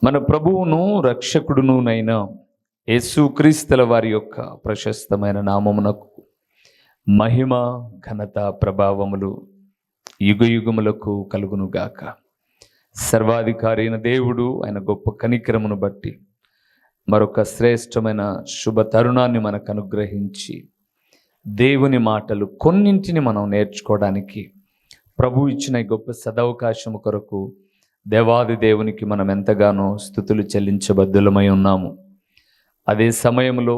మన ప్రభువును రక్షకుడునునైన యేసుక్రీస్తుల వారి యొక్క ప్రశస్తమైన నామమునకు మహిమ ఘనత ప్రభావములు యుగయుగములకు కలుగునుగాక. సర్వాధికారి అయిన దేవుడు ఆయన గొప్ప కనికరమును బట్టి మరొక శ్రేష్టమైన శుభ తరుణాన్ని మనకు అనుగ్రహించి దేవుని మాటలు కొన్నింటిని మనం నేర్చుకోవడానికి ప్రభు ఇచ్చిన ఈ గొప్ప సదవకాశము కొరకు దేవాది దేవునికి మనం ఎంతగానో స్తుతులు చెల్లించబద్దులమై ఉన్నాము. అదే సమయంలో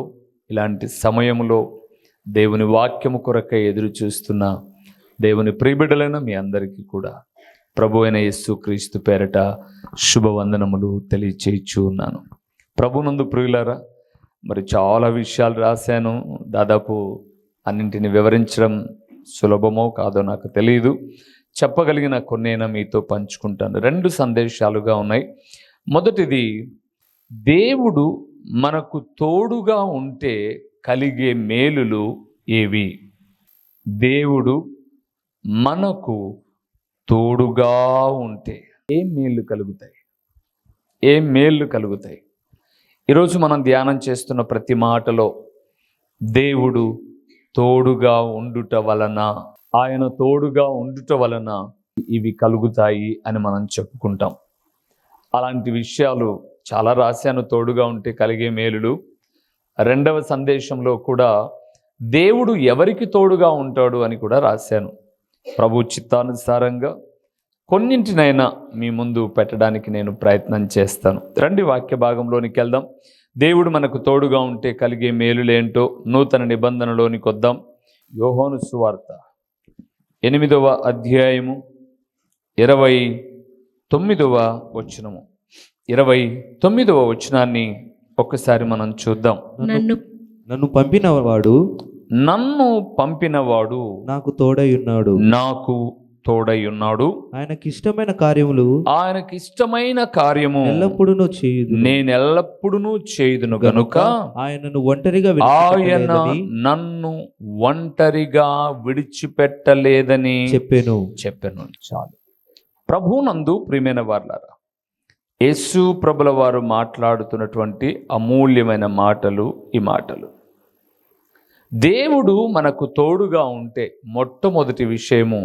ఇలాంటి సమయంలో దేవుని వాక్యము కొరకై ఎదురు చూస్తున్న దేవుని ప్రియబిడ్డలైన మీ అందరికీ కూడా ప్రభు అయిన యేసుక్రీస్తు పేరట శుభవందనములు తెలియచేయచ్చు ఉన్నాను. ప్రభునందు ప్రియులారా, మరి చాలా విషయాలు రాశాను. దాదాపు అన్నింటిని వివరించడం సులభమో కాదో నాకు తెలియదు. చెప్పగలిగిన కొన్నైనా మీతో పంచుకుంటాను. 2 సందేశాలుగా ఉన్నాయి. మొదటిది, దేవుడు మనకు తోడుగా ఉంటే కలిగే మేలులు ఏవి? దేవుడు మనకు తోడుగా ఉంటే ఏం మేలు కలుగుతాయి? ఏం మేలు కలుగుతాయి? ఈరోజు మనం ధ్యానం చేస్తున్న ప్రతి మాటలో దేవుడు తోడుగా ఉండుట వలన, ఆయన తోడుగా ఉండుట వలన ఇవి కలుగుతాయి అని మనం చెప్పుకుంటాం. అలాంటి విషయాలు చాలా రాశాను. తోడుగా ఉంటే కలిగే మేలులు. 2వ సందేశంలో కూడా దేవుడు ఎవరికి తోడుగా ఉంటాడు అని కూడా రాశాను. ప్రభు చిత్తానుసారంగా కొన్నింటినైనా మీ ముందు పెట్టడానికి నేను ప్రయత్నం చేస్తాను. రండి వాక్య భాగంలోనికి వెళ్దాం. దేవుడు మనకు తోడుగా ఉంటే కలిగే మేలులేంటో నూతన నిబంధనలోనికి వద్దాం. యోహాను సువార్త 8వ అధ్యాయము 29వ వచనము. 29వ వచనాన్ని ఒక్కసారి మనం చూద్దాం. నన్ను పంపినవాడు నాకు తోడై ఉన్నాడు. ఆయనకిష్టమైన కార్యము ఎల్లప్పుడూ చేయుదును. నేను ఎల్లప్పుడూ చేయుదును గనుక ఆయన నన్ను ఒంటరిగా విడిచిపెట్టలేదని చెప్పెను. చాలు. ప్రభునందు ప్రియమైన వారలారా, యేసు ప్రభుల వారు మాట్లాడుతున్నటువంటి అమూల్యమైన మాటలు ఈ మాటలు. దేవుడు మనకు తోడుగా ఉంటే మొట్టమొదటి విషయము,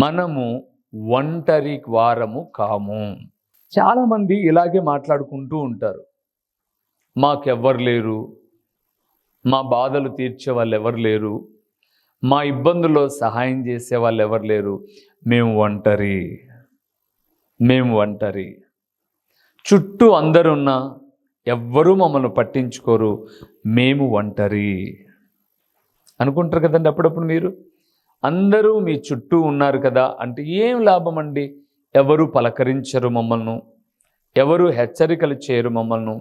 మనము ఒంటరి వారము కాము. చాలామంది ఇలాగే మాట్లాడుకుంటూ ఉంటారు. మాకెవ్వరు లేరు, మా బాధలు తీర్చే వాళ్ళు ఎవరు లేరు, మా ఇబ్బందుల్లో సహాయం చేసే వాళ్ళు ఎవరు లేరు, మేము ఒంటరి. చుట్టూ అందరున్నా ఎవ్వరూ మమ్మల్ని పట్టించుకోరు, మేము ఒంటరి అనుకుంటారు కదండి. అప్పుడప్పుడు మీరు అందరూ మీ చుట్టూ ఉన్నారు కదా అంటే ఏం లాభం అండి? ఎవరు పలకరించరు మమ్మల్ని, ఎవరు హెచ్చరికలు చేయరు మమ్మల్ని,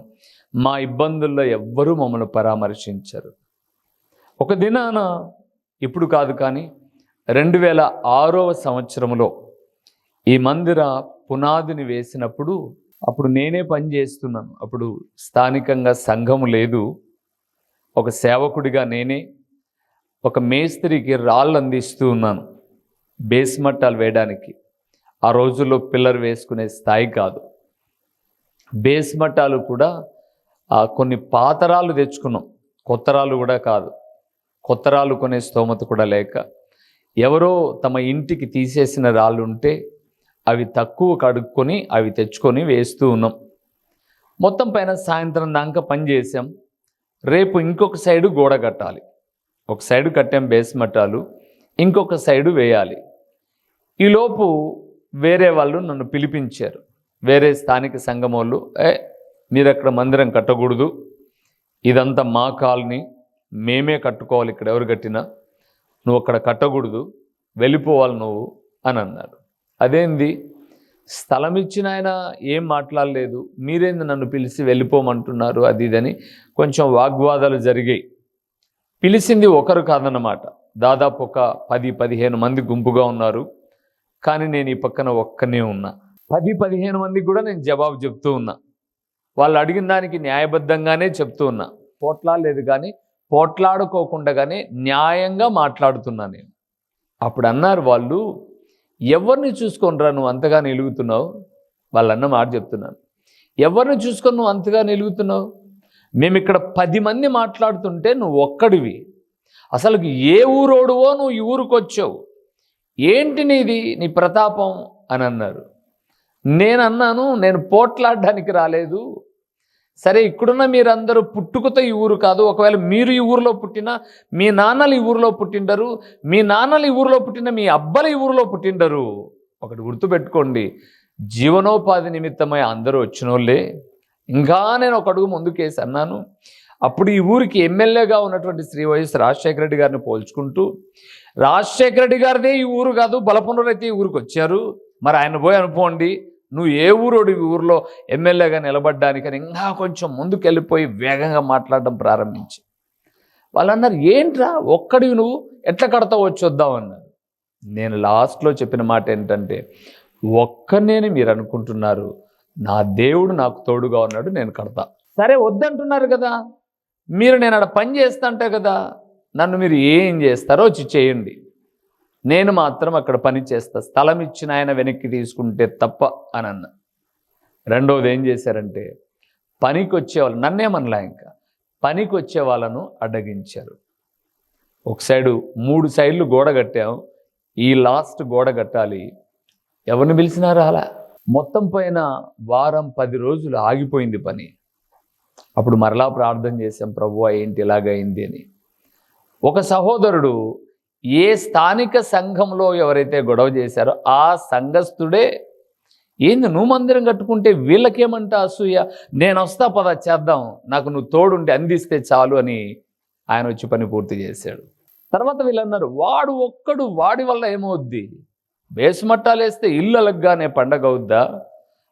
మా ఇబ్బందుల్లో ఎవ్వరూ మమ్మల్ని పరామర్శించరు. ఒక దినాన, ఇప్పుడు కాదు కానీ 2006వ సంవత్సరంలో ఈ మందిర పునాదిని వేసినప్పుడు, అప్పుడు నేనే పని చేస్తున్నాను. అప్పుడు స్థానికంగా సంఘము లేదు. ఒక సేవకుడిగా నేనే ఒక మేస్త్రికి రాళ్ళు అందిస్తూ ఉన్నాను బేస్ మట్టాలు వేయడానికి. ఆ రోజుల్లో పిల్లర్ వేసుకునే స్థాయి కాదు. బేస్ మట్టాలు కూడా కొన్ని పాత రాళ్ళు తెచ్చుకున్నాం, కొత్త రాళ్ళు కూడా కాదు. కొత్త రాళ్ళు కొనే స్తోమత కూడా లేక ఎవరో తమ ఇంటికి తీసేసిన రాళ్ళు ఉంటే అవి తక్కువ కడుక్కొని అవి తెచ్చుకొని వేస్తూ ఉన్నాం. మొత్తం పైన సాయంత్రం దాకా పని చేసాం. రేపు ఇంకొక సైడు గోడ కట్టాలి. ఒక సైడు కట్టాం బేస్ మట్టాలు, ఇంకొక సైడు వేయాలి. ఈలోపు వేరే వాళ్ళు నన్ను పిలిపించారు. వేరే స్థానిక సంఘం వాళ్ళు, మీరు అక్కడ మందిరం కట్టకూడదు, ఇదంతా మా కాలనీ, మేమే కట్టుకోవాలి, ఇక్కడ ఎవరు కట్టినా, నువ్వు అక్కడ కట్టకూడదు, వెళ్ళిపోవాలి నువ్వు అని అన్నారు. అదేంది, స్థలం ఇచ్చిన ఆయన ఏం మాట్లాడలేదు, మీరేంది నన్ను పిలిచి వెళ్ళిపోమంటున్నారు, అది ఇదని కొంచెం వాగ్వాదాలు జరిగాయి. పిలిచింది ఒకరు కాదన్నమాట, దాదాపు ఒక 10-15 మంది గుంపుగా ఉన్నారు. కానీ నేను ఈ పక్కన ఒక్కనే ఉన్నా. 10-15 మందికి కూడా నేను జవాబు చెప్తూ ఉన్నా. వాళ్ళు అడిగిన దానికి న్యాయబద్ధంగానే చెప్తూ ఉన్నా. పోట్లాడలేదు కానీ పోట్లాడుకోకుండానే న్యాయంగా మాట్లాడుతున్నా నేను. అప్పుడు అన్నారు వాళ్ళు, ఎవరిని చూసుకొనిరా నువ్వు అంతగా నిలుగుతున్నావు? వాళ్ళన్న మాట చెప్తున్నాను, ఎవరిని చూసుకొని నువ్వు అంతగా నిలుగుతున్నావు? మేము ఇక్కడ 10 మంది మాట్లాడుతుంటే నువ్వు ఒక్కడివి. అసలు ఏ ఊరోడువో నువ్వు ఈ ఊరికి వచ్చావు, ఏంటి నీ ప్రతాపం అని అన్నారు. నేను అన్నాను, నేను పోట్లాడడానికి రాలేదు. సరే, ఇక్కడున్న మీరందరూ పుట్టుకతో ఈ ఊరు కాదు. ఒకవేళ మీరు ఈ ఊరిలో పుట్టినా మీ నాన్నలు ఈ ఊరిలో పుట్టిండరు, మీ నాన్నలు ఈ ఊరిలో పుట్టిన మీ అబ్బలు ఈ ఊరిలో పుట్టిండరు. ఒకటి గుర్తుపెట్టుకోండి, జీవనోపాధి నిమిత్తమై అందరూ వచ్చినోళ్ళే. ఇంకా నేను ఒక అడుగు ముందుకేసి అన్నాను. అప్పుడు ఈ ఊరికి ఎమ్మెల్యేగా ఉన్నటువంటి శ్రీ వైఎస్ రాజశేఖర రెడ్డి గారిని పోల్చుకుంటూ, రాజశేఖర రెడ్డి గారిదే ఈ ఊరు కాదు, బలపనూరు అయితే ఈ ఊరికి వచ్చారు, మరి ఆయన పోయి అనుకోండి, నువ్వు ఏ ఊరోడు ఈ ఊరిలో ఎమ్మెల్యేగా నిలబడ్డానికని ఇంకా కొంచెం ముందుకెళ్ళిపోయి వేగంగా మాట్లాడడం ప్రారంభించి వాళ్ళు అన్నారు, ఏంట్రా ఒక్కడివి నువ్వు ఎట్లా కడతావు, వచ్చొద్దాం అన్నారు. నేను లాస్ట్లో చెప్పిన మాట ఏంటంటే, ఒక్కనేని మీరు అనుకుంటున్నారు, నా దేవుడు నాకు తోడుగా ఉన్నాడు, నేను కడతా. సరే వద్దంటున్నారు కదా మీరు, నేను ఆడ పని చేస్తా అంటే కదా, నన్ను మీరు ఏం చేస్తారో వచ్చి చేయండి, నేను మాత్రం అక్కడ పని చేస్తా, స్థలం ఇచ్చిన ఆయన వెనక్కి తీసుకుంటే తప్ప అని అన్న. రెండవది ఏం చేశారంటే, పనికి వచ్చేవాళ్ళు నన్నేమనలా, ఇంకా పనికి వచ్చే వాళ్ళను అడ్డగించారు. ఒక సైడు 3 సైడ్లు గోడ కట్టాం, ఈ లాస్ట్ గోడ కట్టాలి, ఎవరిని పిలిచినారా అలా. మొత్తం పైన వారం 10 రోజులు ఆగిపోయింది పని. అప్పుడు మరలా ప్రార్థన చేశాం, ప్రభువా ఏంటి ఇలాగైంది అని. ఒక సహోదరుడు ఏ స్థానిక సంఘంలో ఎవరైతే గొడవ చేశారో ఆ సంఘస్థుడే, ఏంది నువ్వు మందిరం కట్టుకుంటే వీళ్ళకేమంట అసూయ, నేను వస్తా పద చేద్దాం, నాకు నువ్వు తోడుండి అందిస్తే చాలు అని ఆయన వచ్చి పని పూర్తి చేశాడు. తర్వాత వీళ్ళన్నారు, వాడు ఒక్కడు, వాడి వల్ల ఏమవుద్ది, బేసుమట్టాలు వేస్తే ఇల్లు అలగ్గానే పండగ అవుద్దా,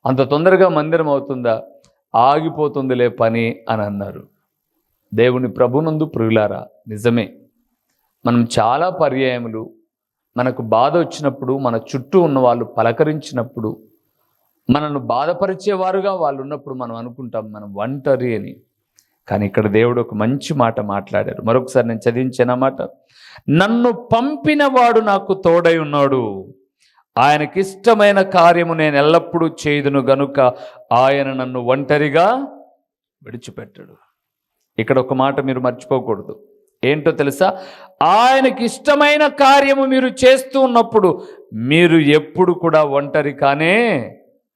అంత తొందరగా మందిరం అవుతుందా, ఆగిపోతుందిలే పని అని అన్నారు. దేవుని ప్రభునందు ప్రియులారా, నిజమే, మనం చాలా పర్యాయములు మనకు బాధ వచ్చినప్పుడు, మన చుట్టూ ఉన్న వాళ్ళు పలకరించినప్పుడు, మనల్ని బాధపరిచేవారుగా వాళ్ళు ఉన్నప్పుడు మనం అనుకుంటాం మనం ఒంటరి అని. కానీ ఇక్కడ దేవుడు ఒక మంచి మాట మాట్లాడారు. మరొకసారి నేను చదివించిన మాట, నన్ను పంపిన వాడు నాకు తోడై ఉన్నాడు, ఆయనకిష్టమైన కార్యము నేను ఎల్లప్పుడూ చేయుదును గనుక ఆయన నన్ను ఒంటరిగా విడిచిపెట్టడు. ఇక్కడ ఒక మాట మీరు మర్చిపోకూడదు, ఏంటో తెలుసా, ఆయనకి ఇష్టమైన కార్యము మీరు చేస్తూ ఉన్నప్పుడు మీరు ఎప్పుడు కూడా ఒంటరి కానే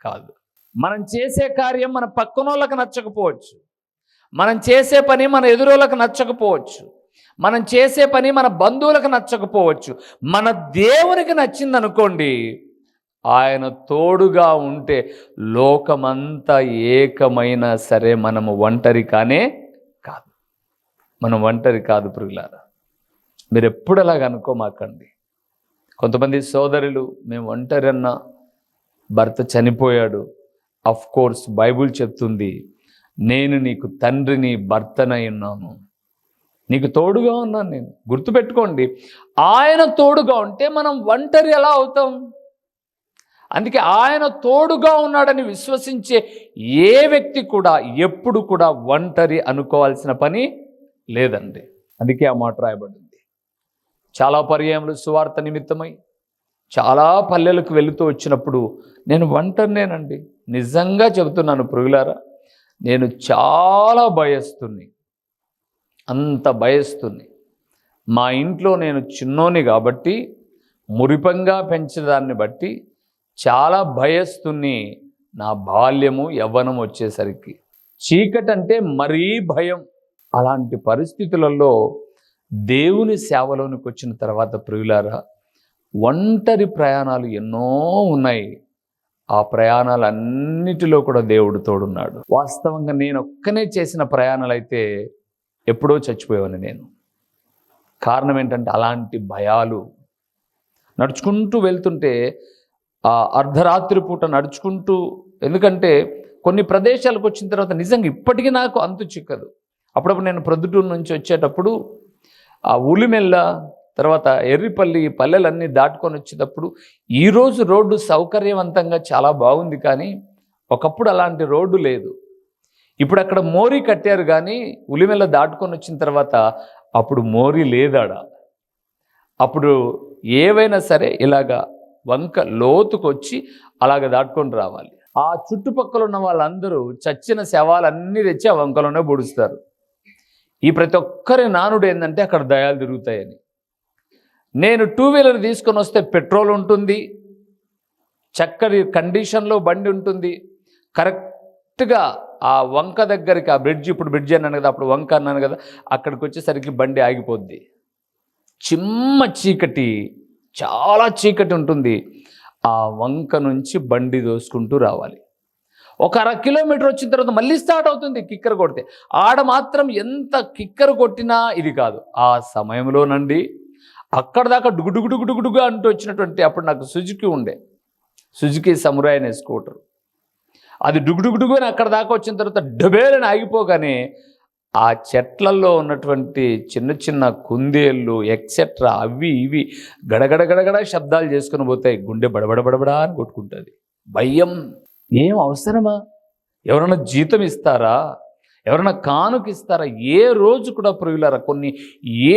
కాదు. మనం చేసే కార్యం మన పక్కనోళ్ళకి నచ్చకపోవచ్చు, మనం చేసే పని మన ఎదురోళ్ళకి నచ్చకపోవచ్చు, మనం చేసే పని మన బంధువులకు నచ్చకపోవచ్చు, మన దేవునికి నచ్చిందనుకోండి, ఆయన తోడుగా ఉంటే లోకమంతా ఏకమైనా సరే మనము ఒంటరి కానే కాదు. మనం ఒంటరి కాదు ప్రియులారా, మీరు ఎప్పుడు అలాగ అనుకోమాకండి. కొంతమంది సోదరులు, మేము ఒంటరి అన్న, భర్త చనిపోయాడు, అఫ్ కోర్స్ బైబుల్ చెప్తుంది, నేను నీకు తండ్రిని భర్తనై ఉన్నాను, నీకు తోడుగా ఉన్నాను నేను. గుర్తుపెట్టుకోండి, ఆయన తోడుగా ఉంటే మనం ఒంటరి ఎలా అవుతాం? అందుకే ఆయన తోడుగా ఉన్నాడని విశ్వసించే ఏ వ్యక్తి కూడా ఎప్పుడు కూడా ఒంటరి అనుకోవాల్సిన పని లేదండి. అందుకే ఆ మాట రాయబడింది. చాలా పర్యాయములు సువార్త నిమిత్తమై చాలా పల్లెలకు వెళుతూ వచ్చినప్పుడు నేను ఒంటరినేనండి, నిజంగా చెబుతున్నాను ప్రియులారా, నేను చాలా భయస్తుని, అంత భయస్తుని. మా ఇంట్లో నేను చిన్నోని కాబట్టి, మురిపంగా పెంచడాన్ని బట్టి చాలా భయస్తుని. నా బాల్యము యవ్వనం వచ్చేసరికి చీకటి అంటే మరీ భయం. అలాంటి పరిస్థితులలో దేవుని సేవలోనికి వచ్చిన తర్వాత ప్రియులారా, ఒంటరి ప్రయాణాలు ఎన్నో ఉన్నాయి. ఆ ప్రయాణాలన్నిటిలో కూడా దేవుడు తోడున్నాడు. వాస్తవంగా నేను ఒక్కనే చేసిన ప్రయాణాలు అయితే ఎప్పుడో చచ్చిపోయేవాడిని నేను. కారణం ఏంటంటే అలాంటి భయాలు. నడుచుకుంటూ వెళ్తుంటే అర్ధరాత్రి పూట నడుచుకుంటూ, ఎందుకంటే కొన్ని ప్రదేశాలకు వచ్చిన తర్వాత నిజంగా ఇప్పటికీ నాకు అంతు చిక్కదు. అప్పుడప్పుడు నేను ప్రొద్దుటూరు నుంచి వచ్చేటప్పుడు ఆ ఉలిమెల్ల, తర్వాత ఎర్రిపల్లి, ఈ పల్లెలన్నీ దాటుకొని వచ్చేటప్పుడు ఈరోజు రోడ్డు సౌకర్యవంతంగా చాలా బాగుంది, కానీ ఒకప్పుడు అలాంటి రోడ్డు లేదు. ఇప్పుడు అక్కడ మోరీ కట్టారు, కానీ ఉలిమెల్ల దాటుకొని వచ్చిన తర్వాత అప్పుడు మోరీ లేదాడ. అప్పుడు ఏవైనా సరే ఇలాగా వంక లోతుకొచ్చి అలాగ దాటుకొని రావాలి. ఆ చుట్టుపక్కల ఉన్న వాళ్ళందరూ చచ్చిన శవాలన్నీ తెచ్చి ఆ వంకలోనే పొడుస్తారు. ఈ ప్రతి ఒక్కరి నానుడు ఏంటంటే అక్కడ దయాలు తిరుగుతాయని. నేను 2 వీలర్ తీసుకొని వస్తే పెట్రోల్ ఉంటుంది, చక్కటి కండిషన్లో బండి ఉంటుంది, కరెక్ట్గా ఆ వంక దగ్గరికి, ఆ బ్రిడ్జ్, ఇప్పుడు బ్రిడ్జ్ అన్నాను కదా, అప్పుడు వంక అన్నాను కదా, అక్కడికి వచ్చేసరికి బండి ఆగిపోద్ది. చిమ్మ చీకటి, చాలా చీకటి ఉంటుంది. ఆ వంక నుంచి బండి దోసుకుంటూ రావాలి. ఒక 1/2 కిలోమీటర్ వచ్చిన తర్వాత మళ్ళీ స్టార్ట్ అవుతుంది కిక్కర్ కొడితే. ఆడ మాత్రం ఎంత కిక్కర్ కొట్టినా ఇది కాదు. ఆ సమయంలోనండి అక్కడ దాకా డుగుడుగుడుగుడుగుడుగా అంటూ వచ్చినటువంటి, అప్పుడు నాకు సుజుకి సమురాయ్ అనే స్కూటర్, అది డుగుడుగుడుగు అని అక్కడ దాకా వచ్చిన తర్వాత డబేలని ఆగిపోగానే ఆ చెట్లల్లో ఉన్నటువంటి చిన్న చిన్న కుందేళ్ళు ఎక్సెట్రా అవి ఇవి గడగడ శబ్దాలు చేసుకుని పోతాయి. గుండె బడబడబడబడా అని కొట్టుకుంటుంది. భయం. ఏం అవసరమా? ఎవరైనా జీతం ఇస్తారా? ఎవరైనా కానుకిస్తారా? ఏ రోజు కూడా ప్రియులారా, కొన్ని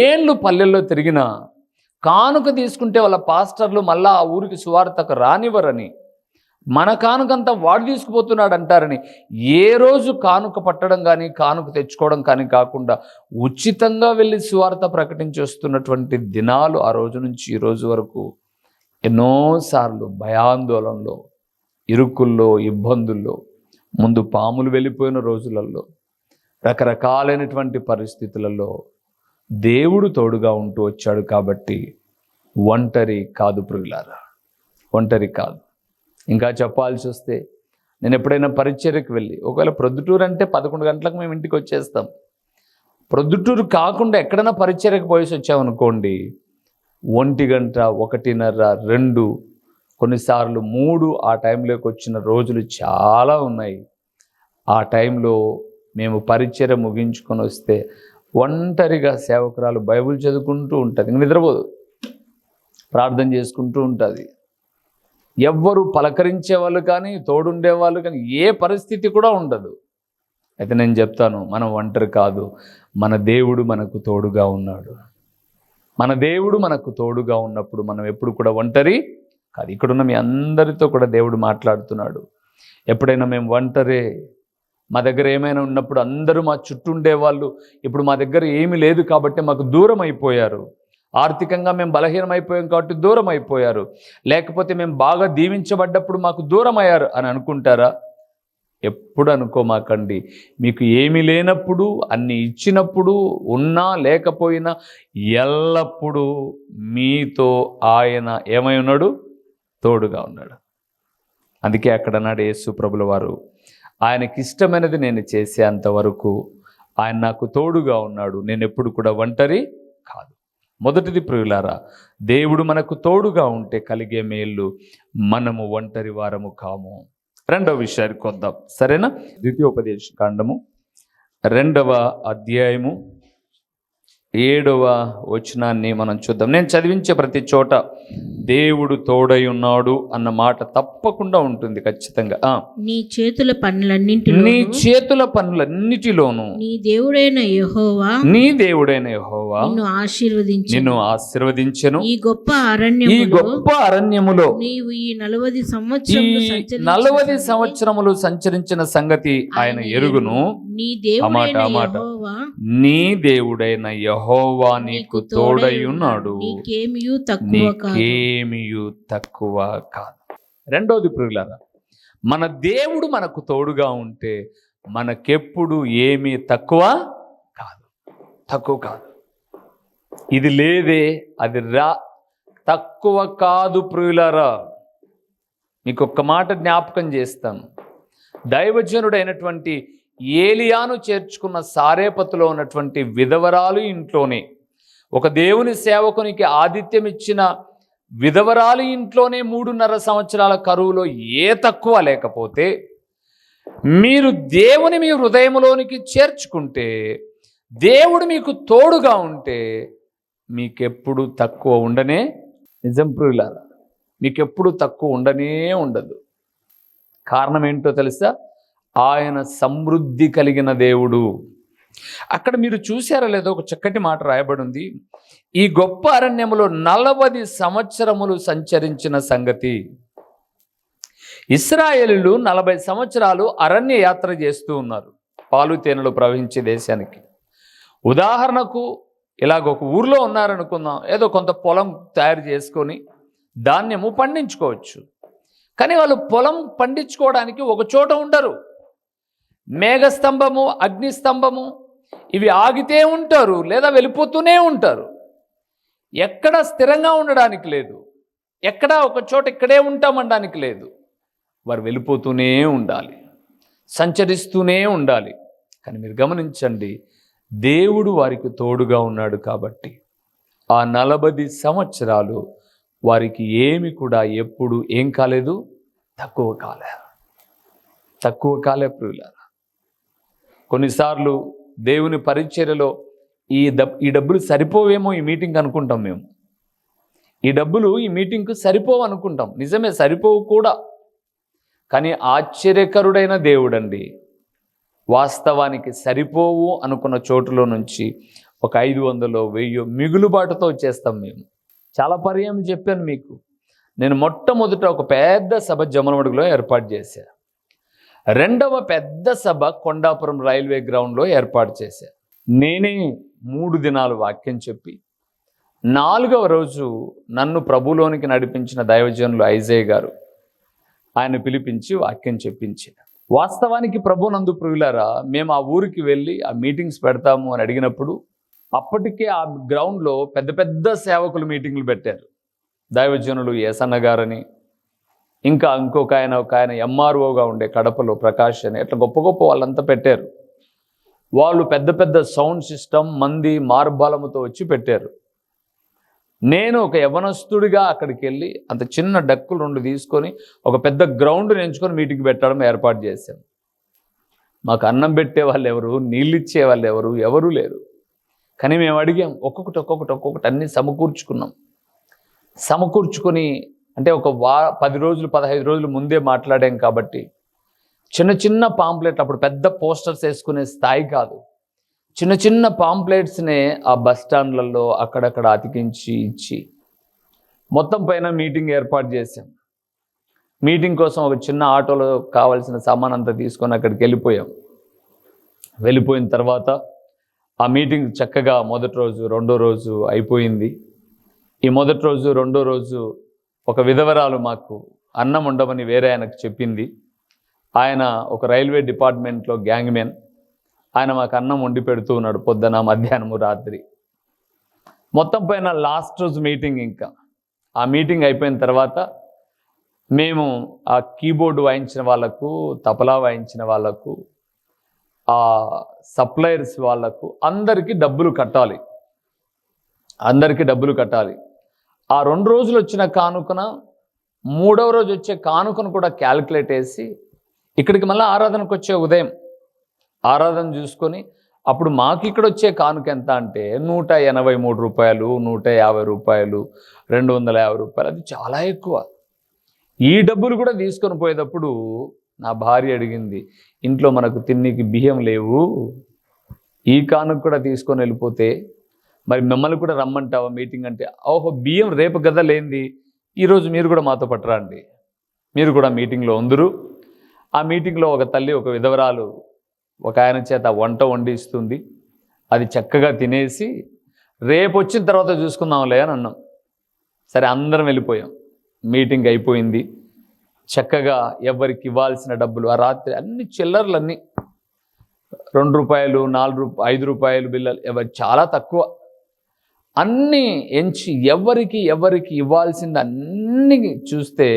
ఏళ్ళు పల్లెల్లో తిరిగినా కానుక తీసుకుంటే వాళ్ళ పాస్టర్లు మళ్ళా ఆ ఊరికి సువార్తకు రానివ్వరని, మన కానుకంతా వాడు తీసుకుపోతున్నాడు అంటారని, ఏ రోజు కానుక పట్టడం కానీ కానుక తెచ్చుకోవడం కానీ కాకుండా ఉచితంగా వెళ్ళి సువార్త ప్రకటించి వస్తున్నటువంటి దినాలు ఆ రోజు నుంచి ఈ రోజు వరకు ఎన్నోసార్లు భయాందోళనలో, ఇరుకుల్లో, ఇబ్బందుల్లో, ముందు పాములు వెళ్ళిపోయిన రోజులలో, రకరకాలైనటువంటి పరిస్థితులలో దేవుడు తోడుగా ఉంటూ వచ్చాడు. కాబట్టి ఒంటరి కాదు ప్రియులారా, ఒంటరి కాదు. ఇంకా చెప్పాల్సి వస్తే, నేను ఎప్పుడైనా పరిచర్యకు వెళ్ళి, ఒకవేళ ప్రొద్దుటూరు అంటే 11 గంటలకు మేము ఇంటికి వచ్చేస్తాం. ప్రొద్దుటూరు కాకుండా ఎక్కడైనా పరిచర్యకు పోయేసి వచ్చామనుకోండి, 1 గంట, 1:30, 2, కొన్నిసార్లు 3 ఆ టైంలోకి వచ్చిన రోజులు చాలా ఉన్నాయి. ఆ టైంలో మేము పరిచర్య ముగించుకొని వస్తే ఒంటరిగా సేవకురాలు బైబిల్ చదువుకుంటూ ఉంటుంది, నిద్రపోదు, ప్రార్థన చేసుకుంటూ ఉంటుంది. ఎవ్వరు పలకరించేవాళ్ళు కానీ తోడుండేవాళ్ళు కానీ ఏ పరిస్థితి కూడా ఉండదు. అయితే నేను చెప్తాను, మనం ఒంటరి కాదు, మన దేవుడు మనకు తోడుగా ఉన్నాడు. మన దేవుడు మనకు తోడుగా ఉన్నప్పుడు మనం ఎప్పుడు కూడా ఒంటరి కాదు. ఇక్కడున్న మీ అందరితో కూడా దేవుడు మాట్లాడుతున్నాడు. ఎప్పుడైనా మేము ఒంటరే, మా దగ్గర ఏమైనా ఉన్నప్పుడు అందరూ మా చుట్టూ ఉండేవాళ్ళు, ఇప్పుడు మా దగ్గర ఏమీ లేదు కాబట్టి మాకు దూరం అయిపోయారు. ఆర్థికంగా మేము బలహీనమైపోయాం కాబట్టి దూరం అయిపోయారు, లేకపోతే మేము బాగా దీవించబడ్డప్పుడు మాకు దూరం అయ్యారు అని అనుకుంటారా? ఎప్పుడు అనుకోమాకండి. మీకు ఏమీ లేనప్పుడు, అన్ని ఇచ్చినప్పుడు, ఉన్నా లేకపోయినా ఎల్లప్పుడూ మీతో ఆయన ఏమై ఉన్నాడు? తోడుగా ఉన్నాడు. అందుకే అక్కడ నాడు యేసు ప్రభుల వారు, ఆయనకి ఇష్టమైనది నేను చేసేంత వరకు ఆయన నాకు తోడుగా ఉన్నాడు, నేను ఎప్పుడు కూడా ఒంటరి కాదు. మొదటిది ప్రియులారా, దేవుడు మనకు తోడుగా ఉంటే కలిగే మేలు, మనము ఒంటరి వారము కాము. రెండవ విషయానికి వద్దాం, సరేనా? ద్వితీయోపదేశ కాండము 2వ అధ్యాయము 7వ వచనాన్ని మనం చూద్దాం. నేను చదివించే ప్రతి చోట దేవుడు తోడై ఉన్నాడు అన్న మాట తప్పకుండా ఉంటుంది ఖచ్చితంగా. నీ చేతుల పనులన్నిటిలోను నీ దేవుడైన యెహోవా నిన్ను ఆశీర్వదించెను. ఈ గొప్ప అరణ్యములో నీవు ఈ 40 సంవత్సరములు సంచరించిన సంగతి ఆయన ఎరుగును. నీ దేవుడైన యెహోవా నీకు తోడై ఉన్నాడు, నీకేమియు తక్కువ కాదు. రెండోది ప్రియులారా, మన దేవుడు మనకు తోడుగా ఉంటే మనకెప్పుడు ఏమీ తక్కువ కాదు. ఇది లేదే, అది తక్కువ కాదు ప్రియులారా. మీకు ఒక్క మాట జ్ఞాపకం చేస్తాను. దైవజనుడైనటువంటి ఏలియాను చేర్చుకున్న సారేపతులో ఉన్నటువంటి విధవరాలు ఇంట్లోనే, ఒక దేవుని సేవకునికి ఆతిథ్యం ఇచ్చిన విధవరాలు ఇంట్లోనే 3.5 సంవత్సరాల కరువులో ఏ తక్కువ లేకపోతే, మీరు దేవుని మీ హృదయంలోనికి చేర్చుకుంటే, దేవుడు మీకు తోడుగా ఉంటే మీకెప్పుడు తక్కువ ఉండనే, నిజం ప్రియులారా, మీకెప్పుడు తక్కువ ఉండనే ఉండదు. కారణం ఏంటో తెలుసా? ఆయన సమృద్ధి కలిగిన దేవుడు. అక్కడ మీరు చూసారా లేదో, ఒక చక్కటి మాట రాయబడి ఉంది. ఈ గొప్ప అరణ్యములో 40 సంవత్సరములు సంచరించిన సంగతి. ఇశ్రాయేలీయులు 40 సంవత్సరాలు అరణ్య యాత్ర చేస్తూ ఉన్నారు పాలు తేనెలు ప్రవహించే దేశానికి. ఉదాహరణకు ఇలాగ ఒక ఊర్లో ఉన్నారనుకుందాం, ఏదో కొంత పొలం తయారు చేసుకొని ధాన్యము పండించుకోవచ్చు. కానీ వాళ్ళు పొలం పండించుకోవడానికి ఒక చోట ఉండరు. మేఘస్తంభము, అగ్నిస్తంభము ఇవి ఆగితే ఉంటారు లేదా వెళ్ళిపోతూనే ఉంటారు. ఎక్కడ స్థిరంగా ఉండడానికి లేదు, ఎక్కడ ఒక చోట ఇక్కడే ఉంటామనడానికి లేదు. వారు వెళ్ళిపోతూనే ఉండాలి, సంచరిస్తూనే ఉండాలి. కానీ మీరు గమనించండి, దేవుడు వారికి తోడుగా ఉన్నాడు కాబట్టి ఆ 40 సంవత్సరాలు వారికి ఏమి కూడా ఎప్పుడు ఏం కాలేదు, తక్కువ కాలే ప్రియులారా. కొన్నిసార్లు దేవుని పరిచర్యలో ఈ డబ్బులు సరిపోవేమో ఈ మీటింగ్ అనుకుంటాం మేము. ఈ డబ్బులు ఈ మీటింగ్కు సరిపోవు అనుకుంటాం. నిజమే, సరిపోవు కూడా. కానీ ఆశ్చర్యకరుడైన దేవుడండి వాస్తవానికి సరిపోవు అనుకున్న చోటులో నుంచి ఒక 500 1000 మిగులుబాటుతో చేస్తాం మేము. చాలా పర్యాయం చెప్పాను మీకు. నేను మొట్టమొదట ఒక పెద్ద సభ జమ్మలమడుగులో ఏర్పాటు చేశాను. రెండవ పెద్ద సభ కొండాపురం రైల్వే గ్రౌండ్లో ఏర్పాటు చేశాను. నేనే 3 దినాలు వాక్యం చెప్పి 4వ రోజు నన్ను ప్రభులోనికి నడిపించిన దైవజనులు ఐజయ్ గారు ఆయన పిలిపించి వాక్యం చెప్పించారు. వాస్తవానికి ప్రభునందు ప్రియులారా, మేము ఆ ఊరికి వెళ్ళి ఆ మీటింగ్స్ పెడతాము అని అడిగినప్పుడు అప్పటికే ఆ గ్రౌండ్లో పెద్ద పెద్ద సేవకులు మీటింగ్లు పెట్టారు. దైవజనులు ఏసన్న గారని, ఇంకా ఒక ఆయన ఎంఆర్ఓగా ఉండే కడపలో ప్రకాష్ అని, అట్లా గొప్ప గొప్ప వాళ్ళంతా పెట్టారు. వాళ్ళు పెద్ద పెద్ద సౌండ్ సిస్టమ్ మంది మార్బలముతో వచ్చి పెట్టారు. నేను ఒక యవనస్తుడిగా అక్కడికి వెళ్ళి అంత చిన్న డక్కులు 2 తీసుకొని ఒక పెద్ద గ్రౌండ్ ఎంచుకొని మీటింగ్ పెట్టడం ఏర్పాటు చేశాను. మాకు అన్నం పెట్టే వాళ్ళు ఎవరు, నీళ్ళు ఇచ్చే వాళ్ళు ఎవరు లేరు. కానీ మేము అడిగాం, ఒక్కొక్కటి అన్నీ సమకూర్చుకొని అంటే ఒక 10 రోజులు 15 రోజులు ముందే మాట్లాడాం కాబట్టి చిన్న చిన్న పాంప్లెట్, అప్పుడు పెద్ద పోస్టర్స్ వేసుకునే స్థాయి కాదు, చిన్న చిన్న పాంప్లెట్స్నే ఆ బస్ స్టాండ్లలో అక్కడక్కడ అతికించి ఇచ్చి మొత్తం పైన మీటింగ్ ఏర్పాటు చేశాం. మీటింగ్ కోసం ఒక చిన్న ఆటోలో కావాల్సిన సామాన్ అంతా తీసుకొని అక్కడికి వెళ్ళిపోయిన తర్వాత ఆ మీటింగ్ చక్కగా మొదటి రోజు 2వ రోజు అయిపోయింది. ఈ మొదటి రోజు 2వ రోజు ఒక విధవరాలు మాకు అన్నం ఉండమని వేరే ఆయనకు చెప్పింది. ఆయన ఒక రైల్వే డిపార్ట్మెంట్లో గ్యాంగ్మెన్. ఆయన మాకు అన్నం వండి పెడుతూ ఉన్నాడు పొద్దున, మధ్యాహ్నము, రాత్రి. మొత్తం పైన లాస్ట్ రోజు మీటింగ్. ఇంకా ఆ మీటింగ్ అయిపోయిన తర్వాత మేము ఆ కీబోర్డు వాయించిన వాళ్ళకు, తబలా వాయించిన వాళ్ళకు, ఆ సప్లయర్స్ వాళ్ళకు అందరికీ డబ్బులు కట్టాలి. ఆ 2 రోజులు వచ్చిన కానుకన 3వ రోజు వచ్చే కానుకను కూడా క్యాలిక్యులేట్ వేసి ఇక్కడికి మళ్ళీ ఆరాధనకు వచ్చే ఉదయం ఆరాధన చూసుకొని అప్పుడు మాకు ఇక్కడ వచ్చే కానుక ఎంత అంటే 183 రూపాయలు, 150 రూపాయలు, 250 రూపాయలు. అది చాలా ఎక్కువ. ఈ డబ్బులు కూడా తీసుకొని పోయేటప్పుడు నా భార్య అడిగింది, ఇంట్లో మనకు తిన్నికి బియ్యం లేవు, ఈ కానుక కూడా తీసుకొని వెళ్ళిపోతే మరి మిమ్మల్ని కూడా రమ్మంటావా మీటింగ్ అంటే, ఓహో బియ్యం రేపు గదా లేనిది, ఈరోజు మీరు కూడా మాతో పట్టరండి, మీరు కూడా మీటింగ్లో ఉందరు. ఆ మీటింగ్లో ఒక తల్లి, ఒక విధవరాలు ఒక ఆయన చేత వంట వండిస్తుంది. అది చక్కగా తినేసి రేపు వచ్చిన తర్వాత చూసుకుందాంలే అని అన్నాం. సరే అందరం వెళ్ళిపోయాం. మీటింగ్ అయిపోయింది. చక్కగా ఎవరికి ఇవ్వాల్సిన డబ్బులు ఆ రాత్రి అన్ని చిల్లర్లన్నీ 2 రూపాయలు, 4 రూపాయలు, 5 రూపాయలు బిల్లలు, ఎవరు చాలా తక్కువ అన్నీ ఎంచి ఎవరికి ఇవ్వాల్సింది అన్నీ చూస్తే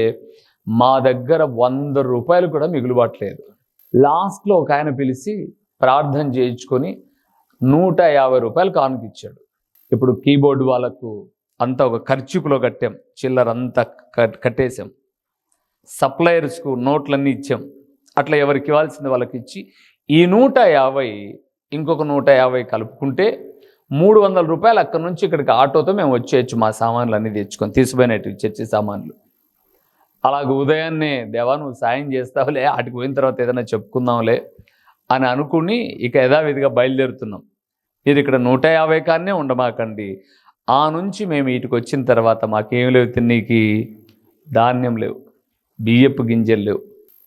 మా దగ్గర 100 రూపాయలు కూడా మిగులుబాట్లేదు. లాస్ట్లో ఒక ఆయన పిలిచి ప్రార్థన చేయించుకొని 150 రూపాయలు కానుక ఇచ్చాడు. ఇప్పుడు కీబోర్డు వాళ్ళకు అంతా ఒక ఖర్చుకులో కట్టాం, చిల్లరంతా కట్టేసాం. సప్లయర్స్కు నోట్లన్నీ ఇచ్చాం. అట్లా ఎవరికి ఇవ్వాల్సింది వాళ్ళకి ఇచ్చి ఈ 150 ఇంకొక 150 కలుపుకుంటే 300 రూపాయలు అక్కడి నుంచి ఇక్కడికి ఆటోతో మేము వచ్చేయచ్చు. మా సామాన్లు అన్నీ తెచ్చుకొని తీసిపోయినట్టు చర్చి సామాన్లు. అలాగ ఉదయాన్నే దేవా నువ్వు సాయం చేస్తావులే, ఆటికి పోయిన తర్వాత ఏదైనా చెప్పుకుందాంలే అని అనుకుని ఇక యథావిధిగా బయలుదేరుతున్నాం. మీరు ఇక్కడ 150 కాన్నే ఉండమాకండి. ఆ నుంచి మేము వీటికి వచ్చిన తర్వాత మాకేం లేవు, తిన్నీకి ధాన్యం లేవు. బియ్యపు గింజలు లేవు.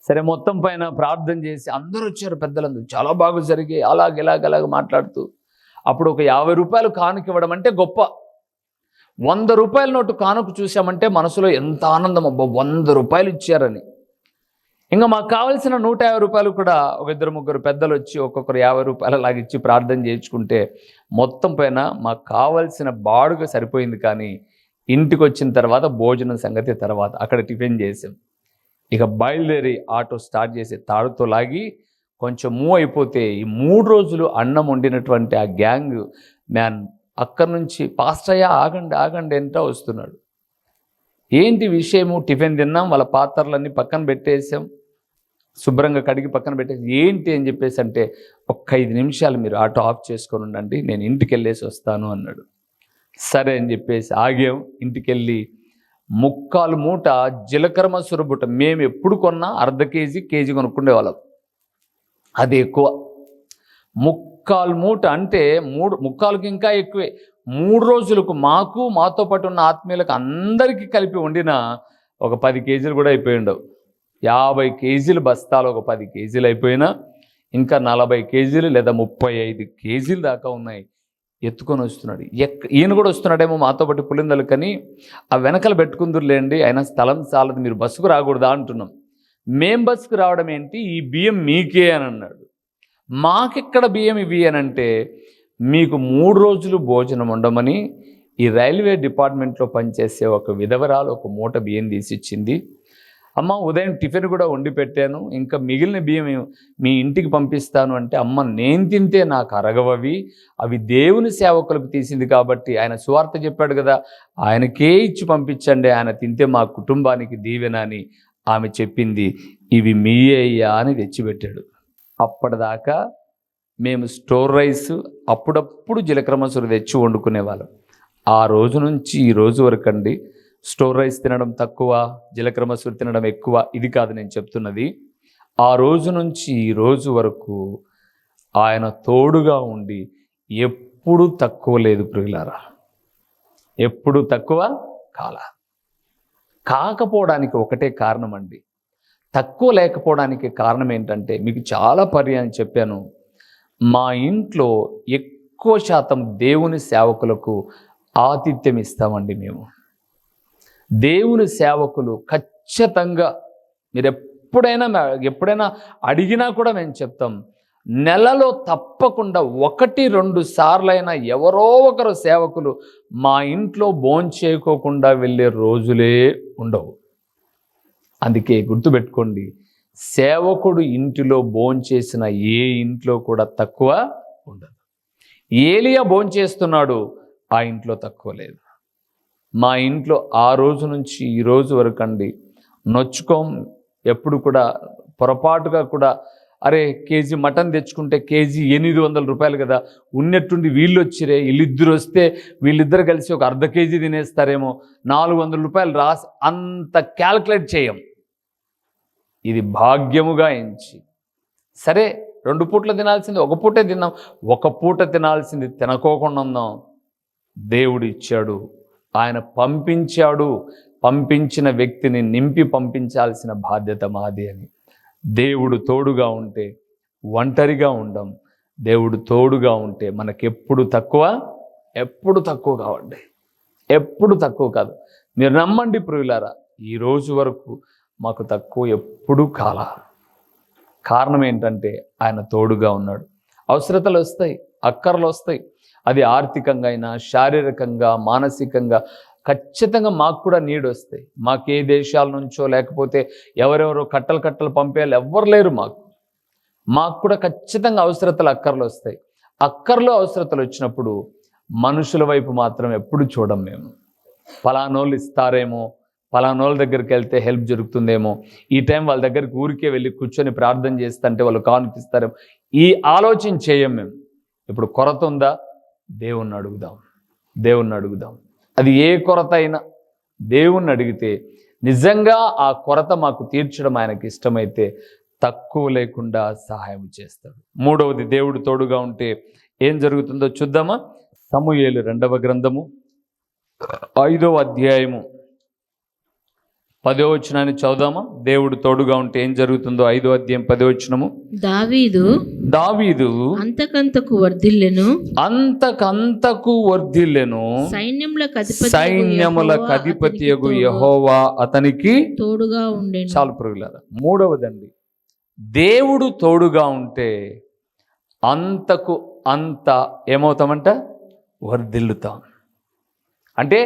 సరే, మొత్తం పైన ప్రార్థన చేసి అందరూ వచ్చారు, పెద్దలందరూ చాలా బాగా జరిగాయి, అలాగ మాట్లాడుతూ. అప్పుడు ఒక 50 రూపాయలు కానుక ఇవ్వడం అంటే గొప్ప. 100 రూపాయల నోటు కానుక చూసామంటే మనసులో ఎంత ఆనందం, అబ్బా 100 రూపాయలు ఇచ్చారని. ఇంకా మాకు కావాల్సిన 150 రూపాయలు కూడా ఒక 2-3 పెద్దలు వచ్చి ఒక్కొక్కరు 50 రూపాయలు అలాగ ఇచ్చి ప్రార్థన చేయించుకుంటే మొత్తం పైన మాకు కావాల్సిన బాడుగ సరిపోయింది. కానీ ఇంటికి వచ్చిన తర్వాత భోజనం సంగతి తర్వాత, అక్కడ టిఫిన్ చేసాం. ఇక బయలుదేరి ఆటో స్టార్ట్ చేసి తాడుతో లాగి కొంచెం మూవ్ అయిపోతే ఈ 3 రోజులు అన్నం వండినటువంటి ఆ గ్యాంగ్ మ్యాన్ అక్కడి నుంచి, పాస్టర్ అయ్యా ఆగండి ఎంటా వస్తున్నాడు. ఏంటి విషయము? టిఫిన్ తిన్నాం, వాళ్ళ పాత్రలన్నీ పక్కన పెట్టేసాం, శుభ్రంగా కడిగి పక్కన పెట్టేసి, ఏంటి అని చెప్పేసి అంటే, ఒక్క 5 నిమిషాలు మీరు ఆటో ఆఫ్ చేసుకొని ఉండండి, నేను ఇంటికి వెళ్ళేసి వస్తాను అన్నాడు. సరే అని చెప్పేసి ఆగాం. ఇంటికి వెళ్ళి 3/4 మూట జీలకర్ర మసూర బుట్ట, మేము ఎప్పుడు కొన్నా అర్ధ కేజీ కొనుక్కుండేవాళ్ళం, అది ఎక్కువ. 3/4 మూట అంటే 3/4కి ఇంకా ఎక్కువే. 3 రోజులకు మాతో పాటు ఉన్న ఆత్మీయులకు అందరికీ కలిపి వండిన ఒక 10 కేజీలు కూడా అయిపోయి ఉండవు. 50 కేజీలు బస్తాలు ఒక 10 కేజీలు అయిపోయినా ఇంకా 40 కేజీలు లేదా 35 కేజీలు దాకా ఉన్నాయి. ఎత్తుకొని వస్తున్నాడు. ఈయన కూడా వస్తున్నాడేమో మాతో పాటు పులిందలు, కానీ ఆ వెనకలు పెట్టుకుందురులేండి, అయినా స్థలం చాలదు, మీరు బస్సుకు రాకూడదా అంటున్నాం. మేం బస్సుకు రావడం ఏంటి, ఈ బియ్యం మీకే అని అన్నాడు. మాకెక్కడ బియ్యం ఇవి అని అంటే, మీకు 3 రోజులు భోజనం ఉండమని ఈ రైల్వే డిపార్ట్మెంట్లో పనిచేసే ఒక విధవరాలు ఒక మూట బియ్యం తీసిచ్చింది. అమ్మ, ఉదయం టిఫిన్ కూడా వండి పెట్టాను, ఇంకా మిగిలిన బియ్యం మీ ఇంటికి పంపిస్తాను అంటే, అమ్మ నేను తింటే నాకు అరగవవి, అవి దేవుని సేవకులకు తీసింది కాబట్టి ఆయన సువార్త చెప్పాడు కదా, ఆయనకే ఇచ్చి పంపించండి, ఆయన తింటే మా కుటుంబానికి దీవెన అని ఆమె చెప్పింది. ఇవి మీ అయ్యా అని తెచ్చిపెట్టాడు. అప్పటిదాకా మేము స్టోర్ రైస్, అప్పుడప్పుడు జీలకర్ర మసూరు తెచ్చి వండుకునేవాళ్ళం. ఆ రోజు నుంచి ఈ రోజు వరకు అండి, స్టోర్ రైస్ తినడం తక్కువ, జీలకర్ర మసూరు తినడం ఎక్కువ, ఇది కాదు నేను చెప్తున్నది. ఆ రోజు నుంచి ఈ రోజు వరకు ఆయన తోడుగా ఉండి ఎప్పుడు తక్కువ లేదు ప్రియులారా, ఎప్పుడు తక్కువ కాకపోవడానికి ఒకటే కారణం అండి. తక్కువ లేకపోవడానికి కారణం ఏంటంటే, మీకు చాలా పర్యాయం చెప్పాను, మా ఇంట్లో ఎక్కువ శాతం దేవుని సేవకులకు ఆతిథ్యం ఇస్తామండి. మేము దేవుని సేవకులు ఖచ్చితంగా, మీరు ఎప్పుడైనా అడిగినా కూడా మేము చెప్తాం, నెలలో తప్పకుండా 1-2 సార్లైనా ఎవరో ఒకరు సేవకులు మా ఇంట్లో భోంచేయకోకుండా వెళ్ళే రోజులే ఉండవు. అందుకే గుర్తుపెట్టుకోండి, సేవకుడు ఇంటిలో భోంచేసిన ఏ ఇంట్లో కూడా తక్కువ ఉండదు. ఏలియా భోంచేస్తున్నాడు, ఆ ఇంట్లో తక్కువ లేదు. మా ఇంట్లో ఆ రోజు నుంచి ఈ రోజు వరకు అండి నొచ్చుకోం. ఎప్పుడు కూడా పొరపాటుగా కూడా, అరే కేజీ మటన్ తెచ్చుకుంటే కేజీ 800 రూపాయలు కదా, ఉన్నట్టుండి వీళ్ళు వచ్చిరే, వీళ్ళిద్దరు వస్తే వీళ్ళిద్దరు కలిసి ఒక అర్ధ కేజీ తినేస్తారేమో, 400 రూపాయలు రాసి అంత క్యాల్కులేట్ చేయం. ఇది భాగ్యముగా ఎంచి, సరే 2 పూటలు తినాల్సింది 1 పూటే తిన్నాం, 1 పూట తినాల్సింది తినకోకుండా ఉందాం. దేవుడు ఇచ్చాడు, ఆయన పంపించాడు, పంపించిన వ్యక్తిని నింపి పంపించాల్సిన బాధ్యత మాది అని. దేవుడు తోడుగా ఉంటే ఒంటరిగా ఉండం. దేవుడు తోడుగా ఉంటే మనకెప్పుడు తక్కువ కావండి, ఎప్పుడు తక్కువ కాదు. మీరు నమ్మండి ప్రియులారా, ఈ రోజు వరకు మాకు తక్కువ ఎప్పుడూ కారణం ఏంటంటే ఆయన తోడుగా ఉన్నాడు. అవసరతలు వస్తాయి, అక్కర్లు వస్తాయి, అది ఆర్థికంగా అయినా, శారీరకంగా, మానసికంగా ఖచ్చితంగా మాకు కూడా నీడ్ వస్తాయి. మాకు ఏ దేశాల నుంచో లేకపోతే ఎవరెవరో కట్టలు పంపేయాలి ఎవ్వరు లేరు. మాకు కూడా ఖచ్చితంగా అవసరతలు, అక్కర్లు వస్తాయి. అవసరతలు వచ్చినప్పుడు మనుషుల వైపు మాత్రం ఎప్పుడు చూడం. మేము ఫలానోళ్ళు ఇస్తారేమో, ఫలానోళ్ళ దగ్గరికి వెళ్తే హెల్ప్ జరుగుతుందేమో, ఈ టైం వాళ్ళ దగ్గరికి ఊరికే వెళ్ళి కూర్చొని ప్రార్థన చేస్తుంటే వాళ్ళు కానుకిస్తారేమో, ఈ ఆలోచన చేయం మేము. ఇప్పుడు కొరత ఉందా, దేవుణ్ణి అడుగుదాం. అది ఏ కొరత అయినా దేవుణ్ణి అడిగితే నిజంగా ఆ కొరత మాకు తీర్చడం ఆయనకి ఇష్టమైతే తక్కువ లేకుండా సహాయం చేస్తాడు. 3వది, దేవుడు తోడుగా ఉంటే ఏం జరుగుతుందో చూద్దామా? సమూయేలు 2వ గ్రంథము 5వ అధ్యాయము 10వ వచనాన్ని చదువుదామా? దేవుడు తోడుగా ఉంటే ఏం జరుగుతుందో. 5వ అధ్యాయం 10వ వచనము. దావీదు అంతకంతకు వర్ధిల్లెను, సైన్యములకు అధిపతియగు యెహోవా అతనికి తోడుగా ఉండెను. చాలు ప్రుగులారా. 3వదండి, దేవుడు తోడుగా ఉంటే అంతకు అంత ఏమవుతామంట? వర్ధిల్లుతాం. అంటే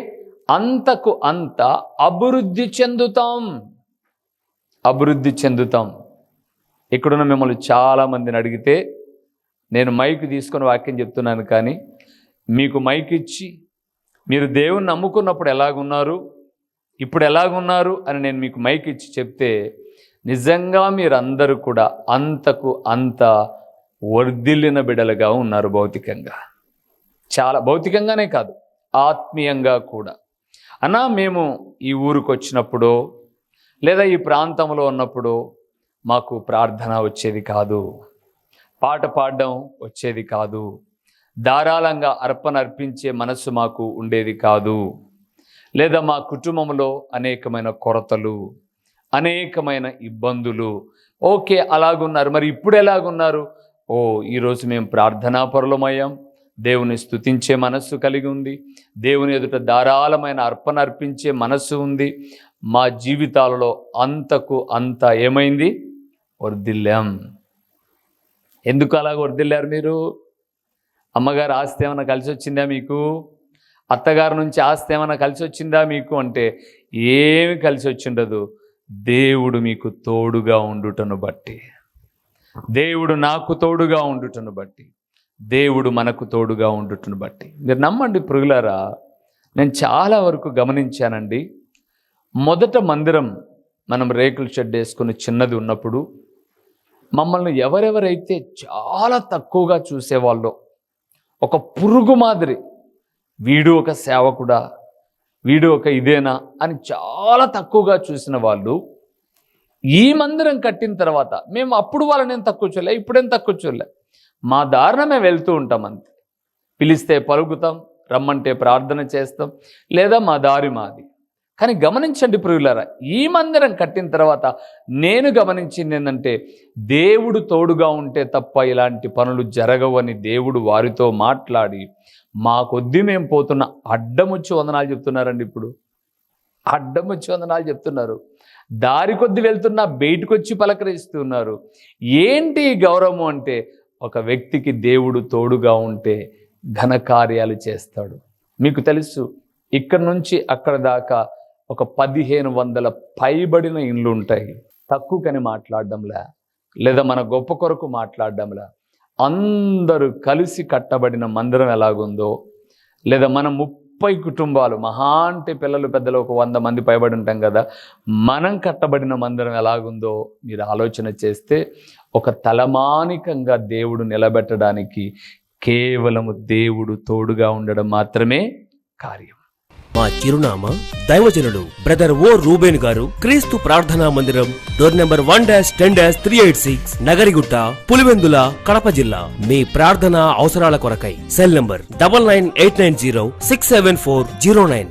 అంతకు అంత అభివృద్ధి చెందుతాం. ఇక్కడున్న మిమ్మల్ని చాలామందిని అడిగితే, నేను మైక్ తీసుకొని వాక్యం చెప్తున్నాను, కానీ మీకు మైక్ ఇచ్చి మీరు దేవుణ్ణి నమ్ముకున్నప్పుడు ఎలాగున్నారు, ఇప్పుడు ఎలాగున్నారు అని నేను మీకు మైక్ ఇచ్చి చెప్తే, నిజంగా మీరందరూ కూడా అంతకు అంత వర్ధిల్లిన బిడలుగా ఉన్నారు. భౌతికంగా, చాలా భౌతికంగానే కాదు, ఆత్మీయంగా కూడా. అన్నా, మేము ఈ ఊరికి వచ్చినప్పుడు లేదా ఈ ప్రాంతంలో ఉన్నప్పుడు మాకు ప్రార్థన వచ్చేది కాదు, పాట పాడడం వచ్చేది కాదు, ధారాళంగా అర్పణ అర్పించే మనస్సు మాకు ఉండేది కాదు, లేదా మా కుటుంబంలో అనేకమైన కొరతలు, అనేకమైన ఇబ్బందులు. ఓకే, అలాగున్నారు. మరి ఇప్పుడు ఎలాగున్నారు? ఈరోజు మేము ప్రార్థనాపరులమయ్యాం, దేవుని స్తుతించే మనస్సు కలిగి ఉంది, దేవుని ఎదుట ధారాళమైన అర్పణ అర్పించే మనస్సు ఉంది. మా జీవితాలలో అంతకు అంత ఏమైంది? వర్ధిల్లాం. ఎందుకు అలా వర్ధిల్లారు మీరు? అమ్మగారు ఆస్తి ఏమైనా కలిసి వచ్చిందా మీకు? అత్తగారి నుంచి ఆస్తి ఏమైనా కలిసి వచ్చిందా మీకు? అంటే ఏమి కలిసి వచ్చిండదు. దేవుడు మీకు తోడుగా ఉండుటను బట్టి, దేవుడు నాకు తోడుగా ఉండుటను బట్టి, దేవుడు మనకు తోడుగా ఉండుటను బట్టి. మీరు నమ్మండి ప్రుగులారా, నేను చాలా వరకు గమనించానండి. మొదట మందిరం మనం రేకుల షెడ్ వేసుకుని చిన్నది ఉన్నప్పుడు మమ్మల్ని ఎవరెవరైతే చాలా తక్కువగా చూసేవాళ్ళో, ఒక పురుగు మాదిరి, వీడు ఒక సేవకుడా, వీడు ఒక ఇదేనా అని చాలా తక్కువగా చూసిన వాళ్ళు ఈ మందిరం కట్టిన తర్వాత, మేము అప్పుడు వాళ్ళని తక్కువ చూడలే, ఇప్పుడేం తక్కువ చూడలే, మా దారుణమే వెళ్తూ ఉంటాం అంతే. పిలిస్తే పలుకుతాం, రమ్మంటే ప్రార్థన చేస్తాం, లేదా మా దారి మాది. కానీ గమనించండి ప్రియులారా, ఈ మందిరం కట్టిన తర్వాత నేను గమనించింది ఏంటంటే, దేవుడు తోడుగా ఉంటే తప్ప ఇలాంటి పనులు జరగవని దేవుడు వారితో మాట్లాడి మా కొద్దీ మేము పోతున్న అడ్డముచ్చి వందనాలు చెప్తున్నారండి. ఇప్పుడు అడ్డముచ్చి వందనాలు చెప్తున్నారు. దారి కొద్ది వెళ్తున్నా బయటకు వచ్చి పలకరిస్తున్నారు. ఏంటి గౌరవం అంటే, ఒక వ్యక్తికి దేవుడు తోడుగా ఉంటే ఘనకార్యాలు చేస్తాడు. మీకు తెలుసు, ఇక్కడ నుంచి అక్కడ దాకా ఒక 1500 పైబడిన ఇండ్లు ఉంటాయి. తక్కువకని మాట్లాడడంలా, లేదా మన గొప్ప కొరకు మాట్లాడడంలా, అందరూ కలిసి కట్టబడిన మందిరం ఎలాగుందో, లేదా మన 30 కుటుంబాలు, మహా అంటే పిల్లలు పెద్దలు ఒక 100 మంది పైబడి ఉంటాం కదా, మనం కట్టబడిన మందిరం ఎలాగుందో మీరు ఆలోచన చేస్తే, ఒక తలమానికంగా దేవుడు నిలబెట్టడానికి కేవలము దేవుడు తోడుగా ఉండడం మాత్రమే కార్యం. మా చిరునామా దైవజనులు బ్రదర్ ఓ రూబేన్ గారు, క్రీస్తు ప్రార్థనా మందిరం, డోర్ నెంబర్ 1-386, నగరిగుట్ట, పులివెందుల, కడప జిల్లా. మీ ప్రార్థనా అవసరాల కొరకై సెల్ నంబర్ 9989067409.